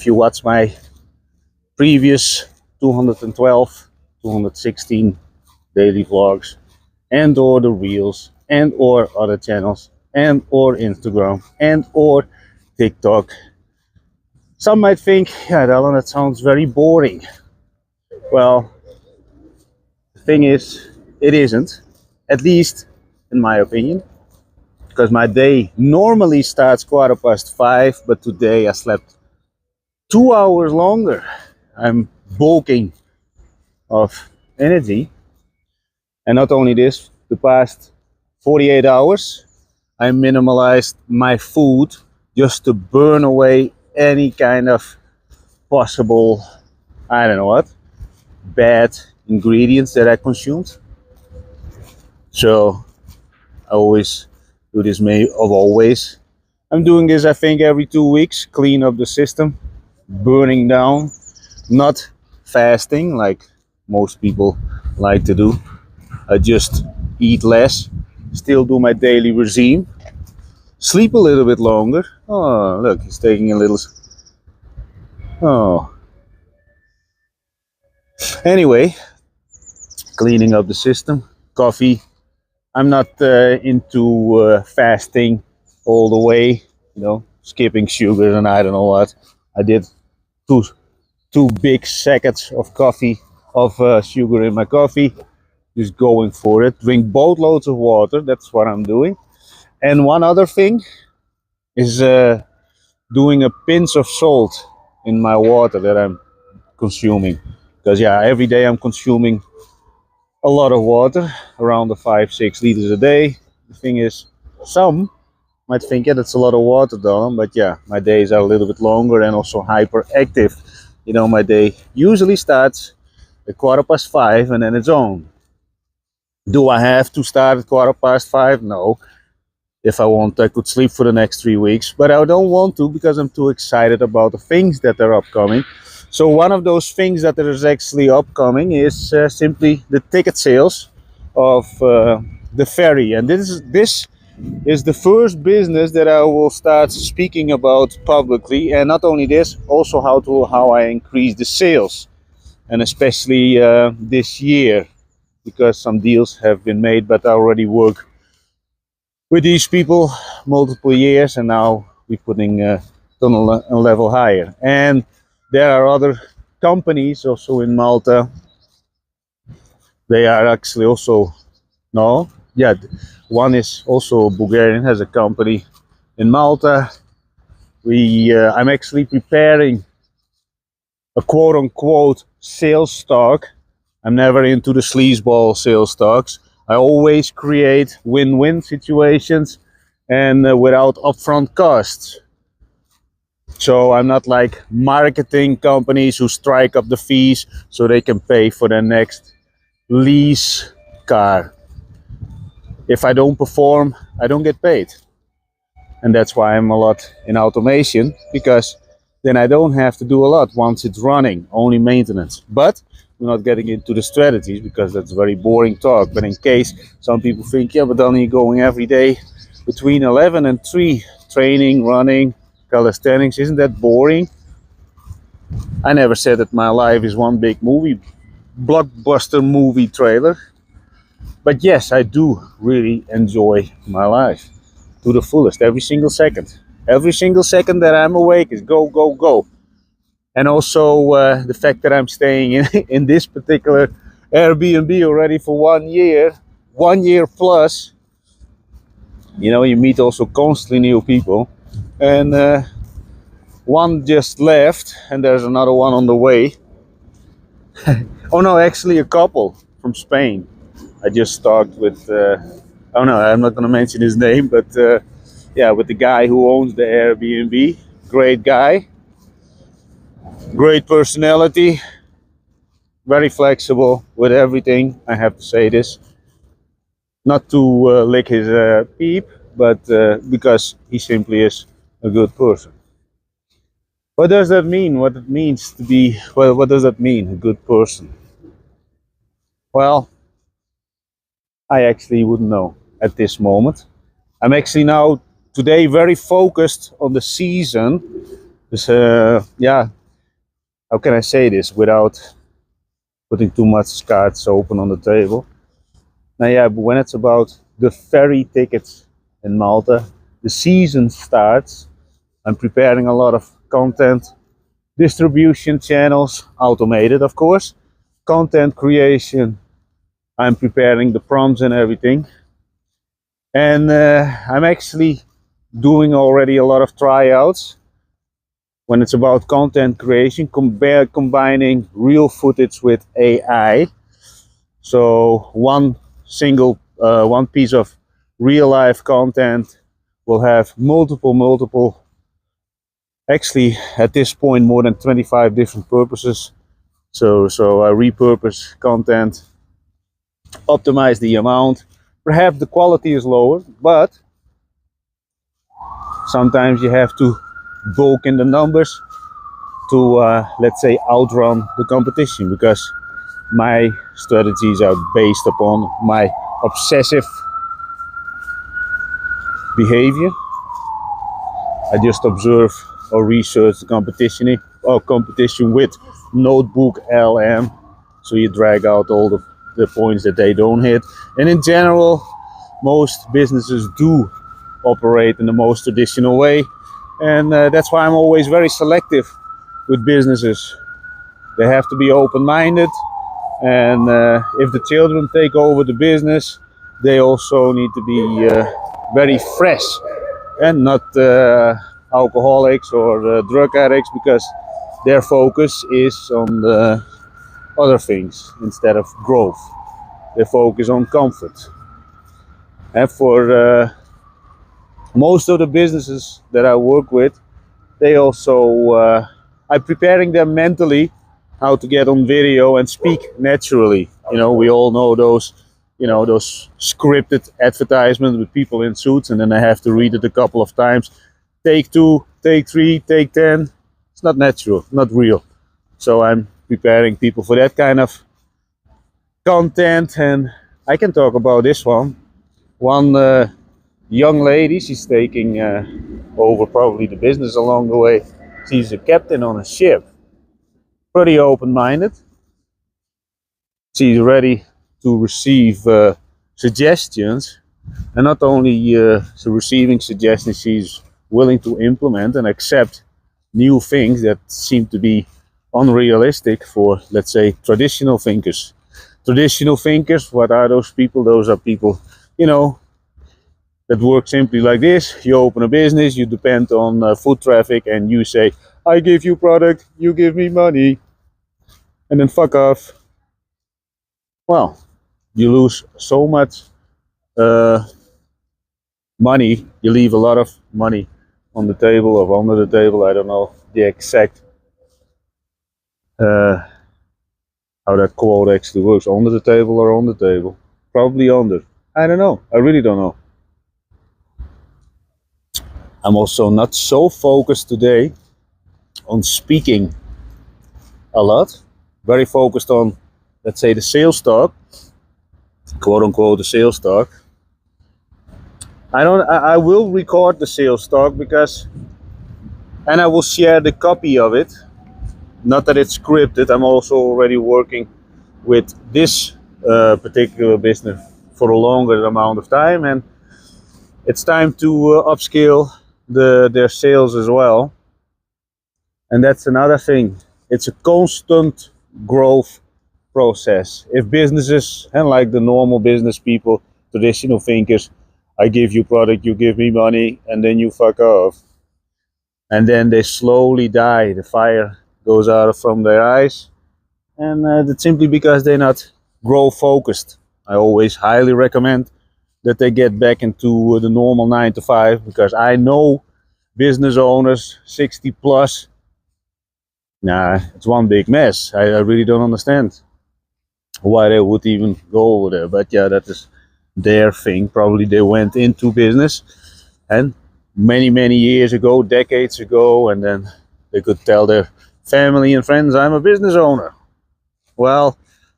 if you watch my previous 212, 216 daily vlogs, and or the reels, and or other channels, and or Instagram, and or TikTok, some might think, yeah, Dylan, that sounds very boring. Well, the thing is, it isn't, at least in my opinion, because my day normally starts 5:15, but today I slept 2 hours longer. I'm bulking of energy, and not only this, the past 48 hours I minimalized my food just to burn away any kind of possible, I don't know what, bad ingredients that I consumed. So I always do this, always. I'm doing this, I think, every 2 weeks, clean up the system, burning down, not fasting like most people like to do. I just eat less, still do my daily regime, sleep a little bit longer. Oh, look, he's taking a little. Oh. Anyway, cleaning up the system, coffee. I'm not into fasting all the way, skipping sugar and I don't know what. I did two big seconds of coffee, of sugar in my coffee, just going for it. Drink boatloads of water, that's what I'm doing. And one other thing is doing a pinch of salt in my water that I'm consuming. Because yeah, every day I'm consuming a lot of water, around the 5-6 liters a day. The thing is, some might think, yeah, that's a lot of water, Don, but yeah, my days are a little bit longer and also hyperactive. My day usually starts at 5:15 and then it's on. Do I have to start at 5:15? No. If I want, I could sleep for the next 3 weeks, but I don't want to because I'm too excited about the things that are upcoming. So one of those things that is actually upcoming is simply the ticket sales of the ferry, and this is the first business that I will start speaking about publicly. And not only this, also how I increase the sales, and especially this year, because some deals have been made, but I already work with these people multiple years, and now we're putting on a level higher. And there are other companies also in Malta. They are actually also, no, yeah, one is also Bulgarian, has a company in Malta. I'm actually preparing a quote-unquote sales stock. I'm never into the sleazeball sales stocks. I always create win-win situations and without upfront costs. So I'm not like marketing companies who strike up the fees so they can pay for their next lease car. If I don't perform, I don't get paid. And that's why I'm a lot in automation, because then I don't have to do a lot once it's running, only maintenance. But we're not getting into the strategies because that's very boring talk. But in case some people think, yeah, but then you're going every day between 11 and 3, training, running, calisthenics, isn't that boring? I never said that my life is one big movie, blockbuster movie trailer. But yes, I do really enjoy my life to the fullest, every single second. Every single second that I'm awake is go, go, go. And also the fact that I'm staying in this particular Airbnb already for 1 year plus. You meet also constantly new people. And one just left and there's another one on the way. Oh no, actually a couple from Spain. I just talked with, oh no, I'm not going to mention his name, but yeah, with the guy who owns the Airbnb. Great guy, great personality, very flexible with everything. I have to say this, not to lick his peep, but because he simply is a good person. What does that mean? What it means to be, well, what does that mean, a good person? Well, I actually wouldn't know at this moment. I'm actually now today very focused on the Yeah, how can I say this without putting too much cards open on the table? Now, yeah, but when it's about the ferry tickets in Malta, the season starts. I'm preparing a lot of content, distribution channels, automated, of course, content creation. I'm preparing the prompts and everything. And I'm actually doing already a lot of tryouts when it's about content creation, combining real footage with AI. So one piece of real life content will have multiple, actually at this point more than 25 different purposes. So I repurpose content, optimize the amount. Perhaps the quality is lower, but sometimes you have to bulk in the numbers to let's say outrun the competition, because my strategies are based upon my obsessive behavior. I just observe or research the competition with NotebookLM. So you drag out all the points that they don't hit. And in general, most businesses do operate in the most traditional way. And that's why I'm always very selective with businesses. They have to be open-minded. And if the children take over the business, they also need to be very fresh and not alcoholics or drug addicts, because their focus is on the other things instead of growth. They focus on comfort. And for most of the businesses that I work with, they also I'm preparing them mentally how to get on video and speak naturally. You know, we all know those, you know, those scripted advertisements with people in suits, and then I have to read it a couple of times. Take 2, take 3, take 10. It's not natural, not real. So I'm preparing people for that kind of content, and I can talk about this one. One young lady, she's taking over probably the business along the way. She's a captain on a ship, pretty open-minded. She's ready to receive suggestions, and not only receiving suggestions, she's willing to implement and accept new things that seem to be unrealistic for, let's say, traditional thinkers. Traditional thinkers, what are those people? Those are people, you know, that work simply like this. You open a business, you depend on foot traffic, and you say, I give you product, you give me money, and then fuck off. Well, you lose so much money, you leave a lot of money on the table or under the table. I don't know the exact how that quote actually works. Under the table or on the table? Probably under. I don't know. I really don't know. I'm also not so focused today on speaking a lot. Very focused on, let's say, the sales talk, quote unquote, the sales talk. I will record the sales talk and I will share the copy of it. Not that it's scripted. I'm also already working with this particular business for a longer amount of time, and it's time to upscale their sales as well. And that's another thing. It's a constant growth process. If businesses, and like the normal business people, traditional thinkers, I give you product, you give me money, and then you fuck off. And then they slowly die. The fire goes out from their eyes. And that's simply because they're not growth focused. I always highly recommend that they get back into the normal 9 to 5, because I know business owners 60 plus. Nah, it's one big mess. I really don't understand why they would even go over there. But yeah, that is their thing. Probably they went into business and many years ago, decades ago, and then they could tell their family and friends, I'm a business owner. Well,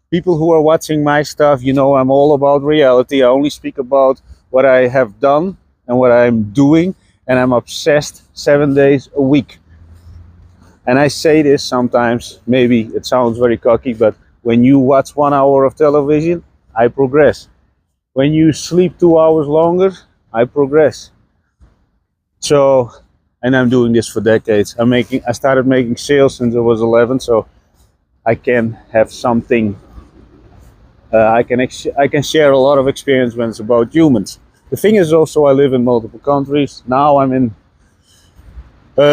people who are watching my stuff, you know, I'm all about reality. I only speak about what I have done and what I'm doing, and I'm obsessed 7 days a week. And I say this sometimes, maybe it sounds very cocky, but when you watch 1 hour of television, I progress. When you sleep 2 hours longer, I progress. So, and I'm doing this for decades. I started making sales since I was 11, so I can have something. I can share a lot of experience when it's about humans. The thing is also, I live in multiple countries. Now I'm in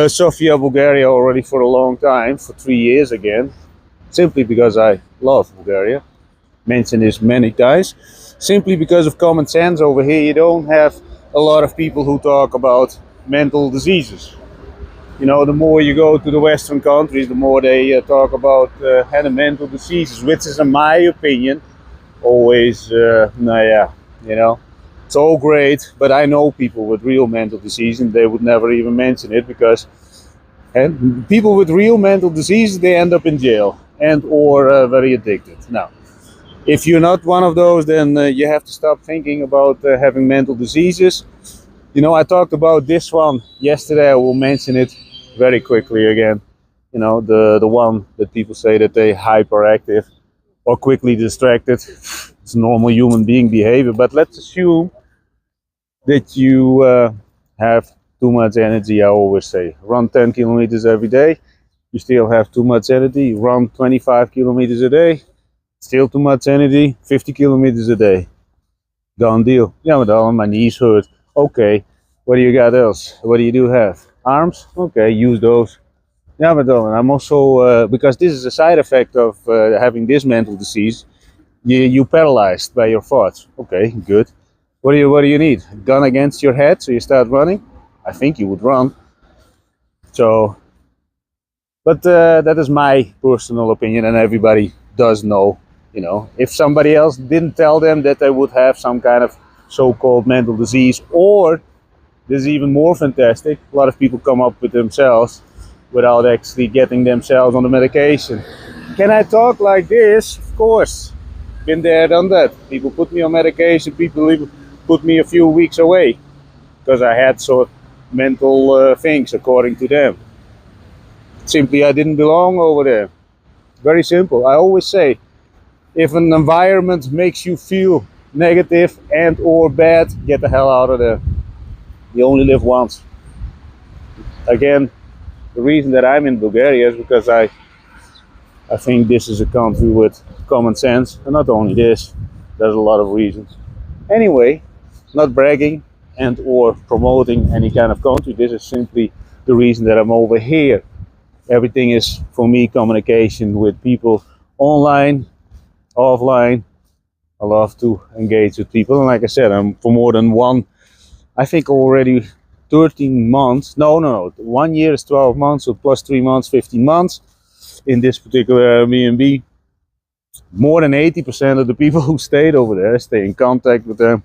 Sofia, Bulgaria already for a long time, for 3 years again, simply because I love Bulgaria. Mentioned this many times. Simply because of common sense over here, you don't have a lot of people who talk about mental diseases. You know, the more you go to the Western countries, the more they talk about mental diseases, which is, in my opinion, always, you know, it's all great, but I know people with real mental disease and they would never even mention it because people with real mental disease, they end up in jail and or very addicted. Now, if you're not one of those, then you have to stop thinking about having mental diseases. You know, I talked about this one yesterday. I will mention it very quickly again. You know, the one that people say that they hyperactive or quickly distracted. It's normal human being behavior. But let's assume that you have too much energy. I always say, run 10 kilometers every day. You still have too much energy. Run 25 kilometers a day. Still too much energy. 50 kilometers a day. Done deal. Yeah, but my knees hurt. Okay. What do you got else? What do you have? Arms? Okay, use those. Yeah, but I'm also because this is a side effect of having this mental disease. You paralyzed by your thoughts. Okay, good. What do you need? A gun against your head so you start running? I think you would run. So, but that is my personal opinion, and everybody does know. You know, if somebody else didn't tell them that they would have some kind of so-called mental disease, or this is even more fantastic, a lot of people come up with themselves without actually getting themselves on the medication. Can I talk like this? Of course. Been there, done that. People put me on medication, people even put me a few weeks away because I had sort of mental things according to them. Simply I didn't belong over there. Very simple. I always say, if an environment makes you feel negative and or bad, get the hell out of there. You only live once. Again, the reason that I'm in Bulgaria is because I think this is a country with common sense, and not only this, there's a lot of reasons. Anyway, not bragging and or promoting any kind of country. This is simply the reason that I'm over here. Everything is, for me, communication with people online, offline. I love to engage with people, and like I said, I'm for more than I think already 13 months. No. 1 year is 12 months, so plus 3 months, 15 months in this particular Airbnb. More than 80% of the people who stayed over there stay in contact with them.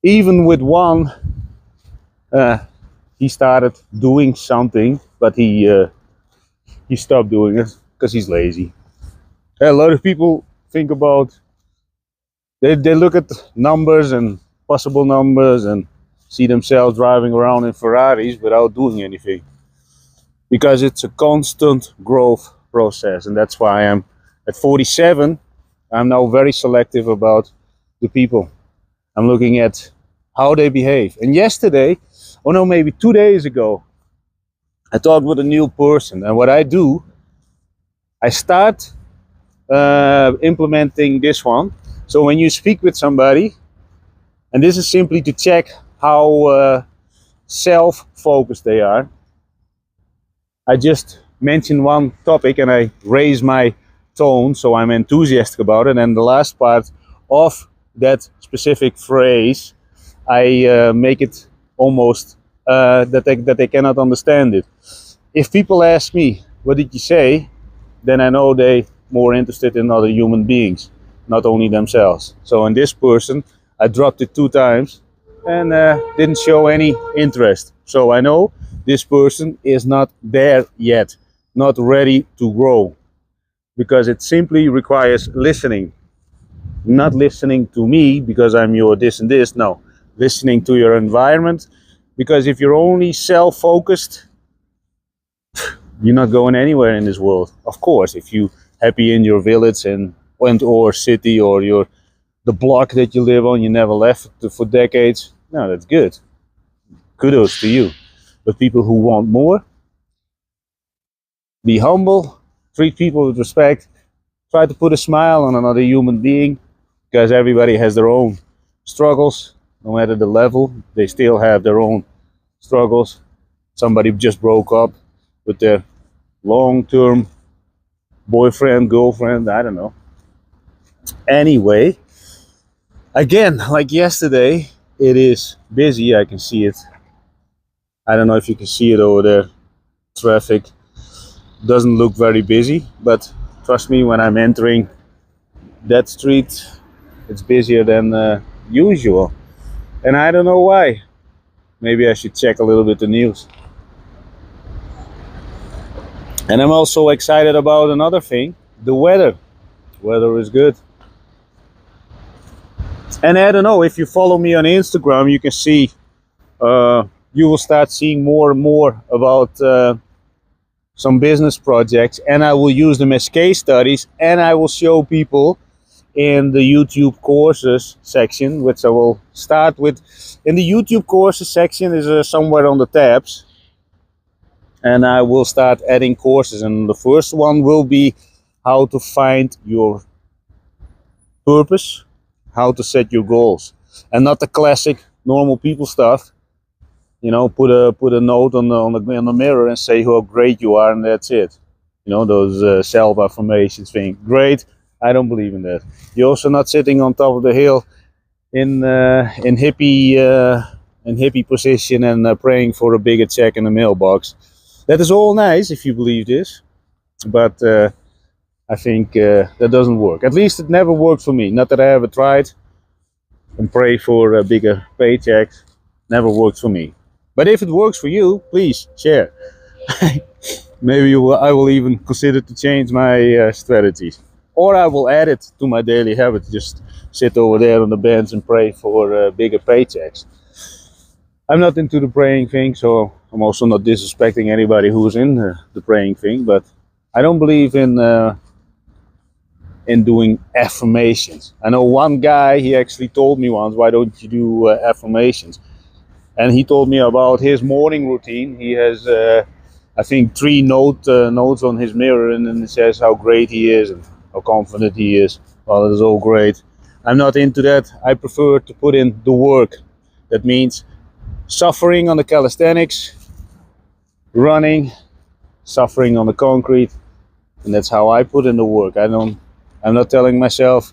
Even with one, he started doing something, but he stopped doing it because he's lazy. A lot of people think about, they look at numbers and possible numbers and see themselves driving around in Ferraris without doing anything, because it's a constant growth process. And that's why I'm at 47. I'm now very selective about the people. I'm looking at how they behave. And yesterday, or no, maybe 2 days ago, I talked with a new person, and what I do, I start implementing this one. So when you speak with somebody, and this is simply to check how self-focused they are, I just mention one topic and I raise my tone, so I'm enthusiastic about it, and the last part of that specific phrase, I make it almost that they cannot understand it. If people ask me, what did you say? Then I know they more interested in other human beings, not only themselves. So in this person, I dropped it 2 times and didn't show any interest. So I know this person is not there yet, not ready to grow, because it simply requires listening. Not listening to me because I'm your this and this, no. Listening to your environment, because if you're only self-focused, You're not going anywhere in this world. Of course, if you happy in your village and or city or the block that you live on, you never left for decades. No, that's good. Kudos to you. But people who want more, be humble, treat people with respect, try to put a smile on another human being, because everybody has their own struggles. No matter the level, they still have their own struggles. Somebody just broke up with their long-term boyfriend, girlfriend, I don't know. Anyway, again, like yesterday, it is busy. I can see it. I don't know if you can see it over there. Traffic doesn't look very busy, but trust me, when I'm entering that street, it's busier than usual. And I don't know why. Maybe I should check a little bit the news. And I'm also excited about another thing, the weather. Weather is good. And I don't know, if you follow me on Instagram, you can see, you will start seeing more and more about some business projects, and I will use them as case studies, and I will show people in the YouTube courses section, which I will start with. In the YouTube courses section is somewhere on the tabs, and I will start adding courses, and the first one will be how to find your purpose, how to set your goals, and not the classic normal people stuff. You know, put a note on the mirror and say how great you are, and that's it. You know, those self affirmations thing. Great. I don't believe in that. You're also not sitting on top of the hill in hippie position and praying for a bigger check in the mailbox. That is all nice if you believe this, but I think that doesn't work. At least it never worked for me. Not that I ever tried and pray for a bigger paycheck. Never worked for me. But if it works for you, please share. Maybe I will even consider to change my strategies. Or I will add it to my daily habit. Just sit over there on the bench and pray for bigger paychecks. I'm not into the praying thing, so I'm also not disrespecting anybody who's in the praying thing. But I don't believe in doing affirmations. I know one guy, he actually told me once, why don't you do affirmations? And he told me about his morning routine. He has, I think, 3 notes on his mirror, and then it says how great he is and how confident he is. Well, it is all great. I'm not into that. I prefer to put in the work. That means suffering on the calisthenics, running, suffering on the concrete, and that's how I put in the work. I'm not telling myself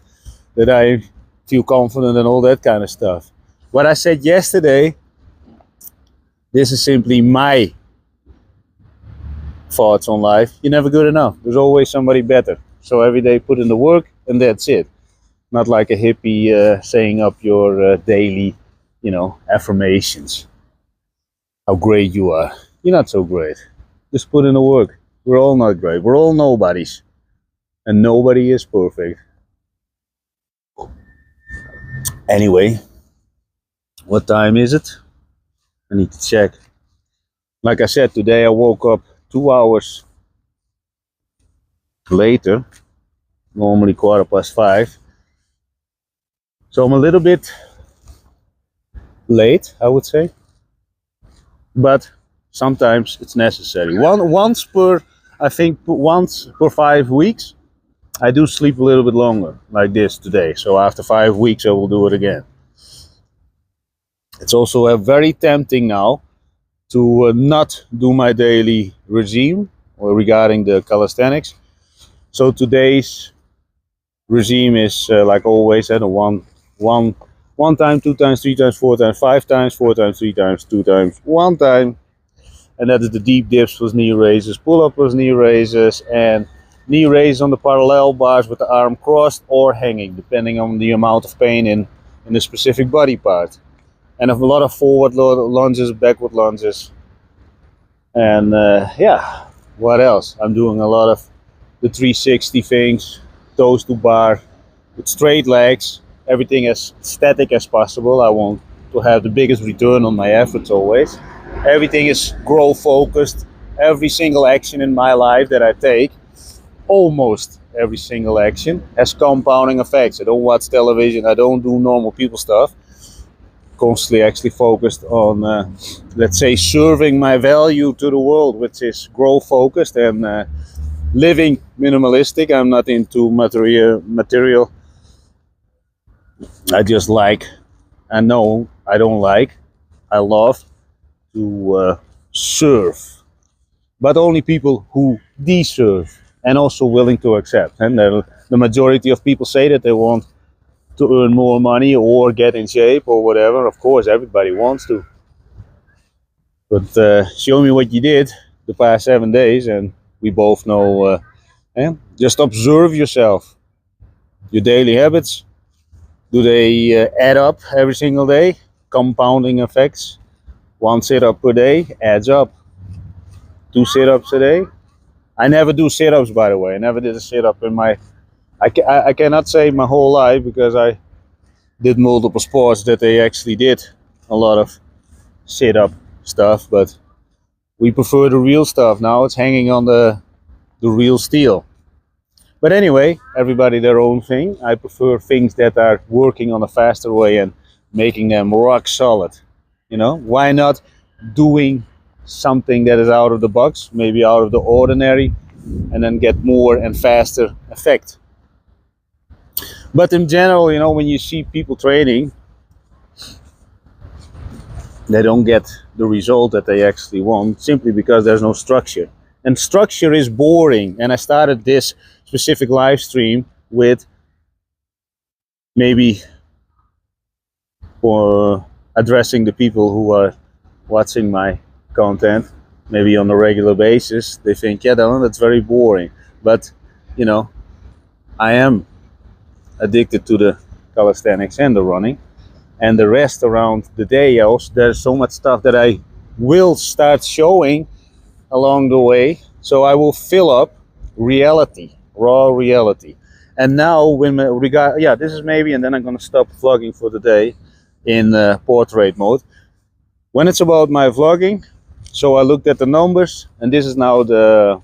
that I feel confident and all that kind of stuff. What I said yesterday, this is simply my thoughts on life. You're never good enough. There's always somebody better. So every day put in the work, and that's it. Not like a hippie saying up your daily, affirmations. How great you are. You're not so great. Just put in the work. We're all not great. We're all nobodies. And nobody is perfect. Anyway, what time is it? I need to check. Like I said, today I woke up 2 hours later, normally 5:15. So I'm a little bit late, I would say. But sometimes it's necessary. Once per 5 weeks, I do sleep a little bit longer, like this today. So after 5 weeks, I will do it again. It's also very tempting now to not do my daily regime regarding the calisthenics. So today's regime is like always at a one time, 2 times, 3 times, 4 times, 5 times, 4 times, 3 times, 2 times, 1 time, and that is the deep dips plus knee raises, pull up plus knee raises, and knee raises on the parallel bars with the arm crossed or hanging, depending on the amount of pain in the specific body part. And a lot of forward lunges, backward lunges, and yeah, what else? I'm doing a lot of the 360 things, toes to bar, with straight legs, everything as static as possible. I want to have the biggest return on my efforts always. Everything is growth focused, every single action in my life that I take, almost every single action, has compounding effects. I don't watch television, I don't do normal people stuff. Constantly actually focused on, let's say, serving my value to the world, which is growth focused and living minimalistic. I'm not into material. I just like, and no, I don't like, I love to serve, but only people who deserve and also willing to accept. And the majority of people say that they want to earn more money or get in shape or whatever. Of course, everybody wants to. But show me what you did the past 7 days, and we both know. Just observe yourself. Your daily habits, do they add up every single day? Compounding effects. 1 sit-up per day adds up. 2 sit-ups a day. I never do sit-ups, by the way. I never did a sit-up in my... I cannot say my whole life, because I did multiple sports that they actually did a lot of sit-up stuff, but we prefer the real stuff. Now it's hanging on the real steel. But anyway, everybody their own thing. I prefer things that are working on a faster way and making them rock solid. You know, why not doing something that is out of the box, maybe out of the ordinary, and then get more and faster effect. But in general, you know, when you see people training, they don't get the result that they actually want simply because there's no structure. And structure is boring. And I started this specific live stream with maybe for addressing the people who are watching my content, maybe on a regular basis. They think, yeah, that's very boring. But, you know, I am addicted to the calisthenics and the running. And the rest around the day, there's so much stuff that I will start showing along the way. So I will fill up reality, raw reality. And now when this is maybe, and then I'm going to stop vlogging for the day in portrait mode. When it's about my vlogging, so I looked at the numbers, and this is now the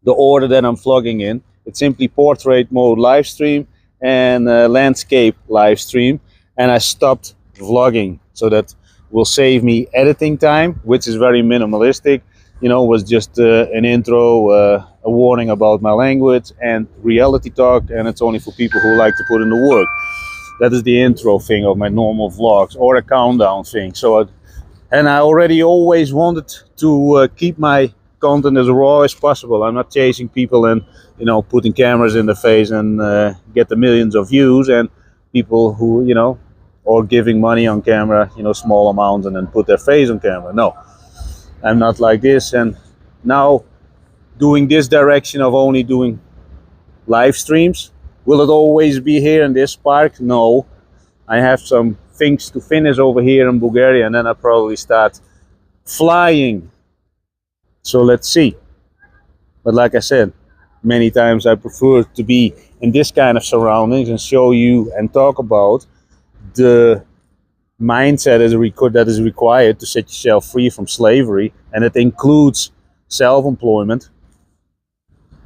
order that I'm vlogging in. It's simply portrait mode live stream and landscape live stream. And I stopped vlogging, so that will save me editing time, which is very minimalistic. You know, was just an intro, a warning about my language, and reality talk, and it's only for people who like to put in the work. That is the intro thing of my normal vlogs, or a countdown thing. So, and I already always wanted to keep my content as raw as possible. I'm not chasing people and, you know, putting cameras in the face and get the millions of views, and people who, you know, or giving money on camera, you know, small amounts, and then put their face on camera. No, I'm not like this. And now doing this direction of only doing live streams, will it always be here in this park? No, I have some things to finish over here in Bulgaria, and then I'll probably start flying. So let's see. But like I said, many times I prefer to be in this kind of surroundings and show you and talk about the mindset that is required to set yourself free from slavery, and it includes self-employment.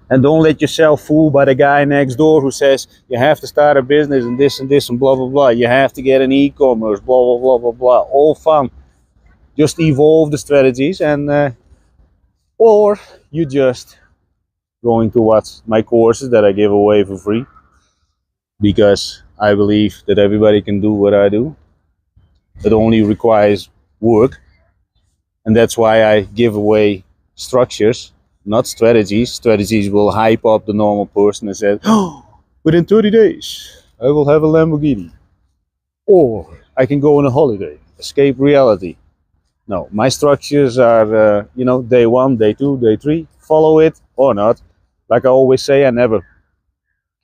And don't let yourself fool by the guy next door who says you have to start a business and this and blah blah blah. You have to get an e-commerce, blah blah blah blah blah. All fun. Just evolve the strategies, and or you just going to watch my courses that I give away for free, because I believe that everybody can do what I do. It only requires work, and that's why I give away structures, not strategies. Strategies will hype up the normal person and say, oh, within 30 days I will have a Lamborghini, or I can go on a holiday, escape reality. No, my structures are, you know, day 1, day 2, day 3, follow it or not. Like I always say, I never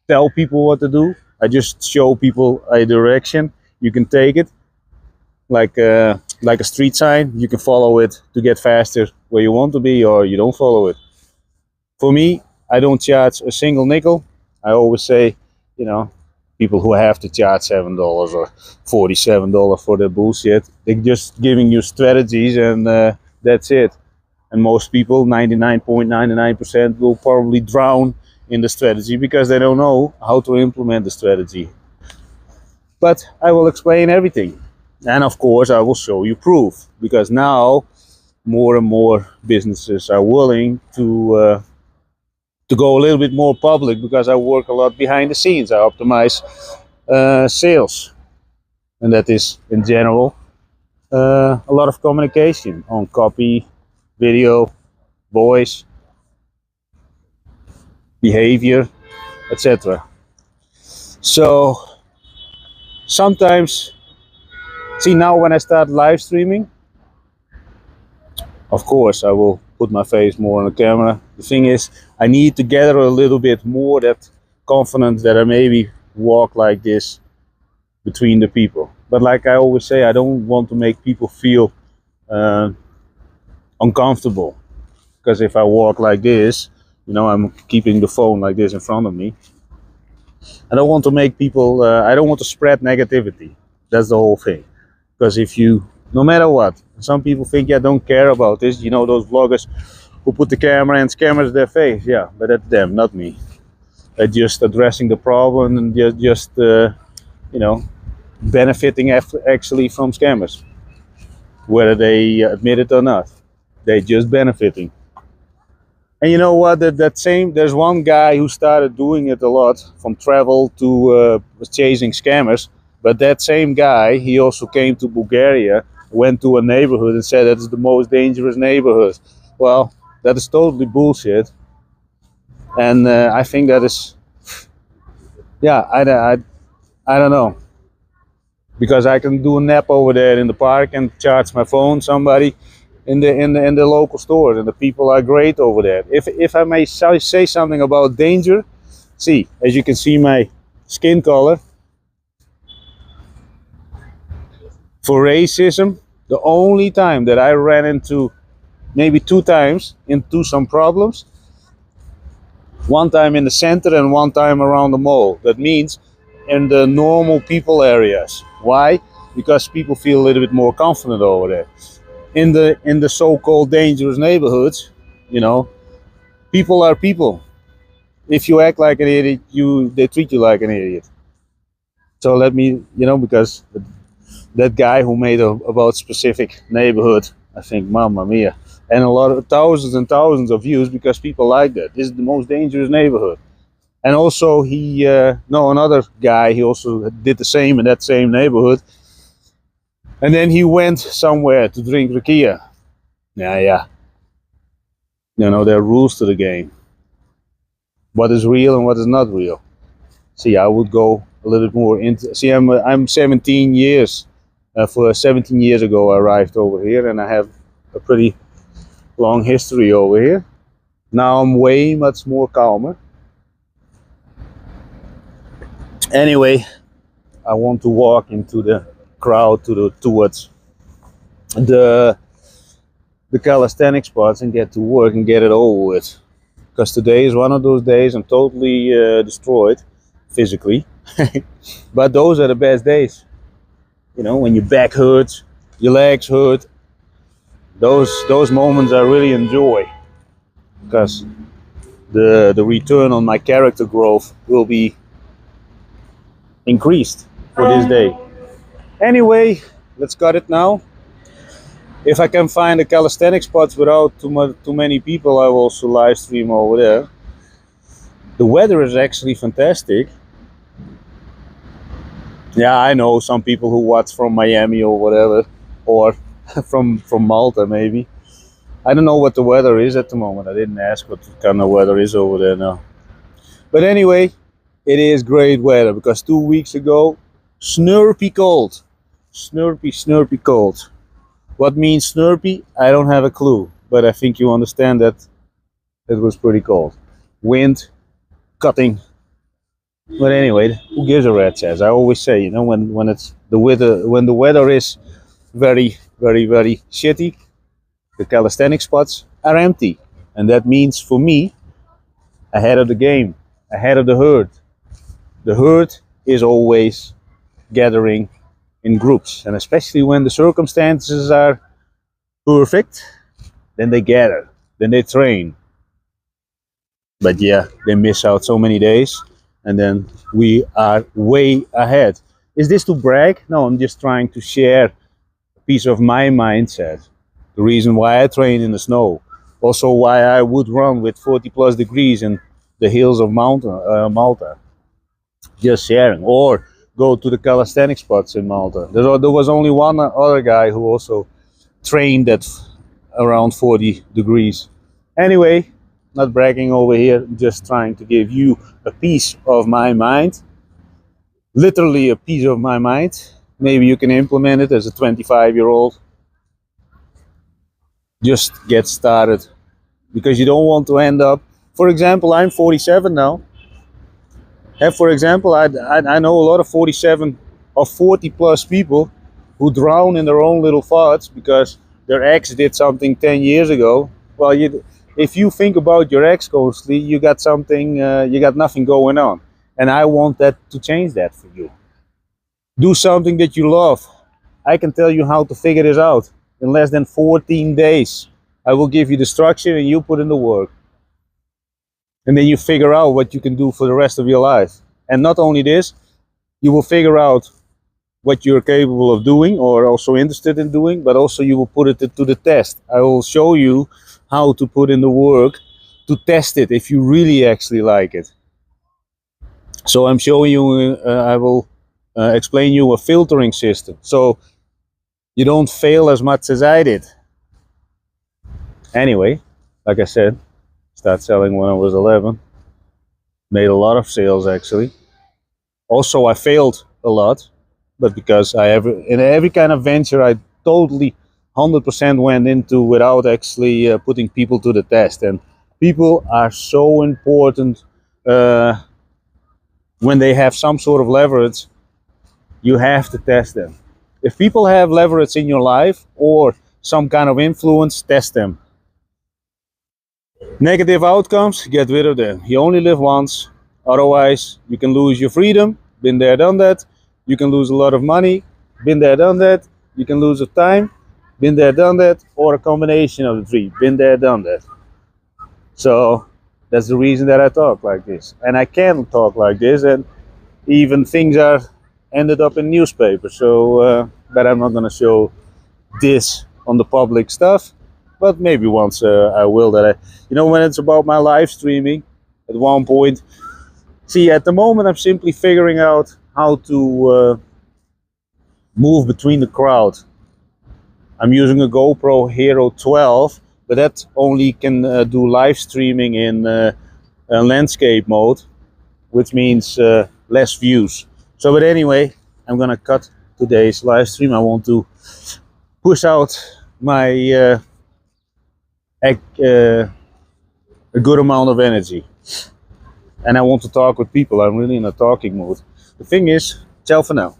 tell people what to do. I just show people a direction. You can take it like a street sign. You can follow it to get faster where you want to be, or you don't follow it. For me, I don't charge a single nickel. I always say, you know, people who have to charge $7 or $47 for their bullshit, they're just giving you strategies, and that's it. And most people, 99.99%, will probably drown in the strategy because they don't know how to implement the strategy. But I will explain everything. And of course, I will show you proof, because now more and more businesses are willing to go a little bit more public, because I work a lot behind the scenes. I optimize sales, and that is in general a lot of communication on copy, video, voice, behavior, etc. So sometimes, see, now when I start live streaming, of course I will put my face more on the camera. The thing is, I need to gather a little bit more that confidence that I maybe walk like this between the people. But like I always say, I don't want to make people feel uncomfortable, because if I walk like this, you know, I'm keeping the phone like this in front of me. I don't want to make people, I don't want to spread negativity. That's the whole thing. Because if you, no matter what, some people think, yeah, don't care about this. You know, those vloggers who put the camera and scammers their face. Yeah, but that's them, not me. They're just addressing the problem and just you know, benefiting actually from scammers. Whether they admit it or not. They're just benefiting. And you know what, there's one guy who started doing it a lot, from travel to chasing scammers. But that same guy, he also came to Bulgaria, went to a neighborhood and said that it's the most dangerous neighborhood. Well, that is totally bullshit. And I think that is, yeah, I don't know. Because I can do a nap over there in the park and charge my phone, somebody in the local stores, and the people are great over there. If I may say something about danger, see, as you can see my skin color. For racism, the only time that I ran into, maybe 2 times, into some problems, one time in the center and one time around the mall. That means in the normal people areas. Why? Because people feel a little bit more confident over there. In the so-called dangerous neighborhoods, you know, people are people. If you act like an idiot, they treat you like an idiot. So let me, you know, because that guy who made about specific neighborhood, I think, mamma mia, and a lot of thousands and thousands of views, because people like that. This is the most dangerous neighborhood. And also he, no, another guy, he also did the same in that same neighborhood. And then he went somewhere to drink rakia. Yeah. You know, there are rules to the game. What is real and what is not real. See, I would go a little bit more into, see, I'm 17 years. For 17 years ago I arrived over here, and I have a pretty long history over here. Now I'm way much more calmer. Anyway, I want to walk into the crowd towards the calisthenic spots and get to work and get it over with. Because today is one of those days I'm totally destroyed physically. But those are the best days. You know, when your back hurts, your legs hurt, those moments I really enjoy, because the return on my character growth will be increased for this day. Anyway, let's cut it now. If I can find a calisthenic spots without too many people, I will also live stream over there. The weather is actually fantastic. Yeah, I know some people who watch from Miami or whatever, or from Malta maybe. I don't know what the weather is at the moment. I didn't ask what kind of weather is over there now. But anyway, it is great weather, because 2 weeks ago, snurpy cold. Snurpy cold. What means snurpy? I don't have a clue, but I think you understand that it was pretty cold. Wind, cutting. But anyway, who gives a rat's ass? I always say, you know, when it's when the weather is very shitty, the calisthenic spots are empty, and that means for me, ahead of the game, ahead of the herd. The herd is always gathering in groups, and especially when the circumstances are perfect, then they gather, then they train. But yeah, they miss out so many days, and then we are way ahead. Is this to brag? No, I'm just trying to share a piece of my mindset. The reason why I train in the snow, also why I would run with 40 plus degrees in the hills of Malta. Just sharing, or go to the calisthenic spots in Malta. There was only one other guy who also trained at around 40 degrees. Anyway, not bragging over here, just trying to give you a piece of my mind. Literally a piece of my mind. Maybe you can implement it as a 25-year-old. Just get started, because you don't want to end up, for example, I'm 47 now. And for example, I know a lot of 47 or 40 plus people who drown in their own little thoughts because their ex did something 10 years ago. Well, if you think about your ex constantly, you got something, you got nothing going on. And I want that to change that for you. Do something that you love. I can tell you how to figure this out in less than 14 days. I will give you the structure and you put in the work. And then you figure out what you can do for the rest of your life. And not only this, you will figure out what you're capable of doing or also interested in doing, but also you will put it to the test. I will show you how to put in the work to test it if you really actually like it. So I'm showing you, I will explain you a filtering system, so you don't fail as much as I did. Anyway, like I said, started selling when I was 11. Made a lot of sales actually. Also, I failed a lot, but because in every kind of venture I totally 100% went into without actually putting people to the test. And people are so important when they have some sort of leverage. You have to test them. If people have leverage in your life or some kind of influence, test them. Negative outcomes, get rid of them. You only live once, otherwise you can lose your freedom. Been there, done that. You can lose a lot of money. Been there, done that. You can lose your time. Been there, done that. Or a combination of the three. Been there, done that. So that's the reason that I talk like this. And I can talk like this, and even things are ended up in newspapers. So, but I'm not gonna show this on the public stuff. But maybe once I will. When it's about my live streaming, at one point. See, at the moment I'm simply figuring out how to move between the crowd. I'm using a GoPro Hero 12, but that only can do live streaming in landscape mode, which means less views. So, but anyway, I'm gonna cut today's live stream. I want to push out my a good amount of energy. And I want to talk with people. I'm really in a talking mood. The thing is, ciao for now.